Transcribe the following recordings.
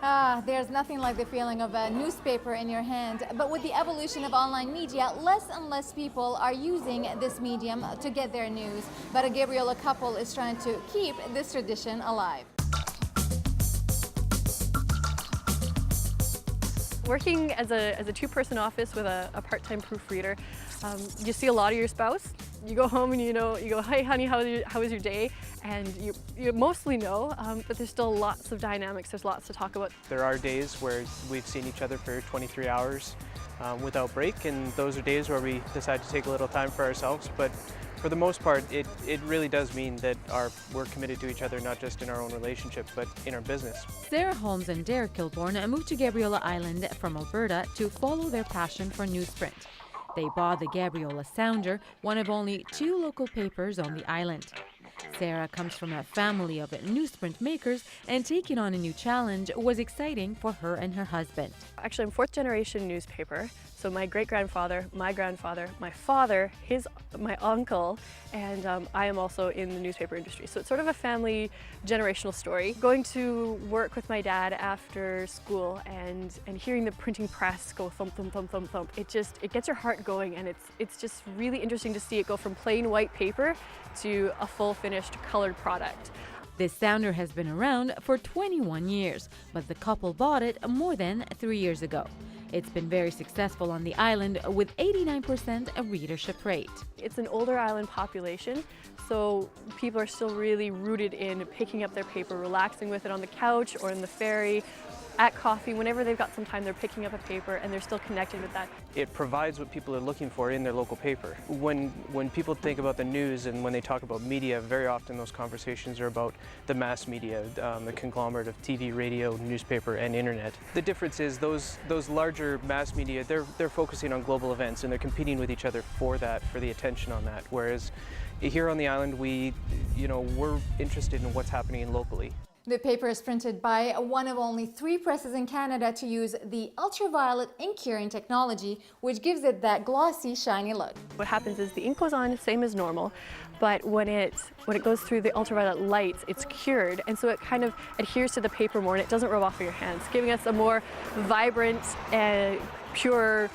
There's nothing like the feeling of a newspaper in your hand. But with the evolution of online media, less and less people are using this medium to get their news. But a Gabriola couple is trying to keep this tradition alive. Working as a two-person office with a part-time proofreader, you see a lot of your spouse. You go home and you go, "Hey honey, how was your day?" And you mostly know, but there's still lots of dynamics, there's lots to talk about. There are days where we've seen each other for 23 hours without break, and those are days where we decide to take a little time for ourselves. But for the most part, it really does mean that we're committed to each other, not just in our own relationship, but in our business. Sarah Holmes and Derek Kilborn moved to Gabriola Island from Alberta to follow their passion for newsprint. They bought the Gabriola Sounder, one of only 2 local papers on the island. Sarah comes from a family of newsprint makers, and taking on a new challenge was exciting for her and her husband. Actually, I'm 4th generation newspaper. So my great-grandfather, my grandfather, my father, my uncle, and I am also in the newspaper industry. So it's sort of a family generational story. Going to work with my dad after school and hearing the printing press go thump, thump, thump, thump, thump, it gets your heart going, and it's just really interesting to see it go from plain white paper to a full finished colored product. This sounder has been around for 21 years, but the couple bought it more than 3 years ago. It's been very successful on the island with 89% readership rate. It's an older island population, so people are still really rooted in picking up their paper, relaxing with it on the couch or in the ferry, at coffee. Whenever they've got some time, they're picking up a paper and they're still connected with that. It provides what people are looking for in their local paper. When people think about the news and when they talk about media, very often those conversations are about the mass media, the conglomerate of TV, radio, newspaper, and internet. The difference is those larger mass media, they're focusing on global events and they're competing with each other for the attention on that. Whereas here on the island, we're interested in what's happening locally. The paper is printed by one of only 3 presses in Canada to use the ultraviolet ink curing technology, which gives it that glossy, shiny look. What happens is the ink goes on same as normal, but when it goes through the ultraviolet lights, it's cured, and so it kind of adheres to the paper more and it doesn't rub off of your hands, giving us a more vibrant and pure,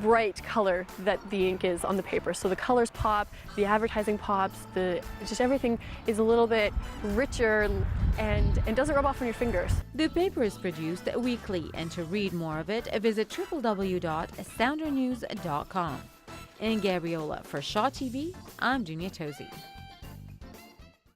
bright color that the ink is on the paper. So the colors pop, the advertising pops, just everything is a little bit richer and doesn't rub off on your fingers. The paper is produced weekly, and to read more of it, visit www.soundernews.com. In Gabriola, for ShawTV, I'm Dunya Tozy.